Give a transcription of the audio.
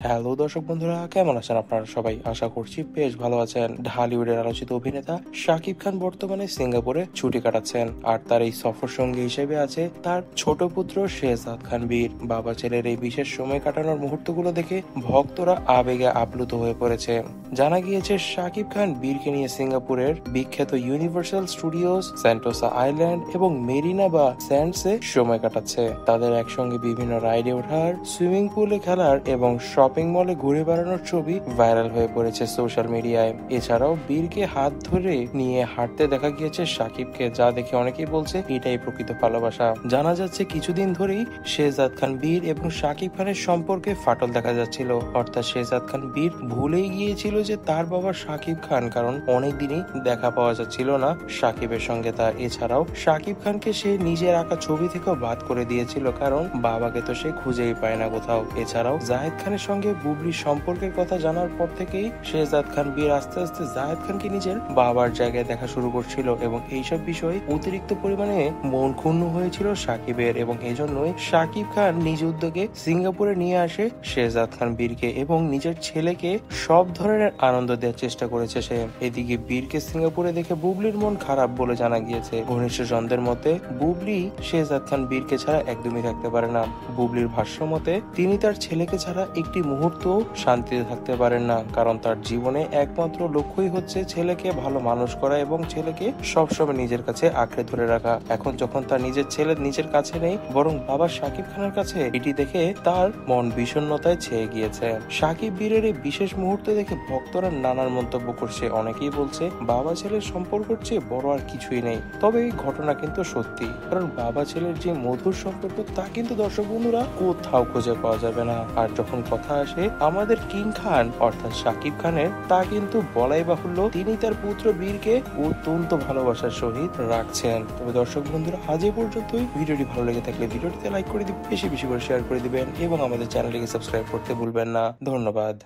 Hello দর্শক বন্ধুরা, কেমন আছেন আপনারা সবাই? আশা করছি বেশ ভালো আছেন। ঢালিউডের আলোচিত অভিনেতা শাকিব খান বর্তমানে সিঙ্গাপুরে ছুটি কাটাচ্ছেন, আর তার এই সফর সঙ্গী হিসেবে আছে তার ছোট পুত্র শেহজাদ খান বীর। বাবা ছেলের এই বিশেষ সময় কাটানোর মুহূর্তগুলো দেখে ভক্তরা আবেগে আপ্লুত হয়ে পড়েছে। জানা গিয়েছে শাকিব খান বীরকে নিয়ে সিঙ্গাপুরের বিখ্যাত ইউনিভার্সাল স্টুডিওস, সেন্টোসা আইল্যান্ড এবং মেরিনা বা স্যান্ডসে সময় কাটাচ্ছে। তাদের একসঙ্গে বিভিন্ন রাইডে ওঠার, সুইমিং পুলে খেলার এবং শপিং মলে ঘুরে বেড়ানোর ছবি ভাইরাল হয়ে পড়েছে সোশ্যাল মিডিয়ায়। এছাড়াও বীরকে হাত ধরে নিয়ে হাঁটতে দেখা গিয়েছে শাকিবকে, যা দেখে অনেকেই বলছে এটাই প্রকৃত ভালোবাসা। জানা যাচ্ছে কিছুদিন ধরেই শেহজাদ খান বীর এবং শাকিব খানের সম্পর্কে ফাটল দেখা যাচ্ছিল। অর্থাৎ শেহজাদ খান বীর ভুলেই গিয়েছিল যে তার বাবা শাকিব খান, কারণ অনেকদিনই দেখা পাওয়া যাচ্ছিল না শাকিবের সঙ্গে তার। এছাড়াও শাকিব খানকে সে নিজের আঁকা ছবি থেকেও বাদ করে দিয়েছিল, কারণ বাবাকে তো সে খুঁজেই পায় না কোথাও। এছাড়াও জাহেদ খানের সঙ্গে বুবলির সম্পর্কের কথা জানার পর থেকেই শেহজাদ খান বীর আস্তে আস্তে জাহেদ খানকে নিজের বাবার জায়গায় দেখা শুরু করছিল, এবং এইসব বিষয়ে অতিরিক্ত পরিমাণে মন ক্ষুণ্ণ হয়েছিল শাকিবের, এবং এজন্যই শাকিব খান নিজ উদ্যোগে সিঙ্গাপুরে নিয়ে আসে শেহজাদ খান বীরকে এবং নিজের ছেলেকে সব ধরনের আনন্দ দেওয়ার চেষ্টা করেছে সে। এদিকে বীরকে সিঙ্গাপুরে দেখে বুবলির মন খারাপ বলে জানা গিয়েছে। ঘনিষ্ঠজনদের মতে বুবলি শেহজাদ খান বীরকে ছাড়া একদমই থাকতে পারে না। বুবলির ভাষ্য মতে তিনি তার ছেলেকে ছাড়া একটি মুহূর্ত শান্তিতে থাকতে পারেন না, কারণ তার জীবনে একমাত্র লক্ষ্যই হচ্ছে ছেলেকে ভালো মানুষ করা এবং ছেলেকে সবসময় নিজের কাছে আঁকড়ে ধরে রাখা। এখন যখন তার নিজের ছেলে নিজের কাছে নেই, বরং বাবা শাকিব খানের কাছে, এটি দেখে তার মন বিষণ্ণতায় ছেয়ে গিয়েছে। শাকিব বীরের এই বিশেষ মুহূর্ত দেখে ভক্তরা নানান মন্তব্য করছে। অনেকেই বলছে বাবা ছেলের সম্পর্কের চেয়ে বড় আর কিছুই নেই। তবে এই ঘটনা কিন্তু সত্যি, কারণ বাবা ছেলের যে মধুর সম্পর্ক তা কিন্তু দর্শক বন্ধুরা কোথাও খুঁজে পাওয়া যাবে না। আর যখন কথা আসে আমাদের কিং খান অর্থাৎ শাকিব খানের, তা কিন্তু বলাই বাহুল্য তিনি তার পুত্র বীরকে অত্যন্ত ভালোবাসার সহিত রাখছেন। তবে দর্শক বন্ধুরা, আজ এ পর্যন্তই। ভিডিওটি ভালো লেগে থাকলে ভিডিওটিতে লাইক করে দিবেন, বেশি বেশি করে শেয়ার করে দিবেন এবং আমাদের চ্যানেলটিকে সাবস্ক্রাইব করতে ভুলবেন না। ধন্যবাদ।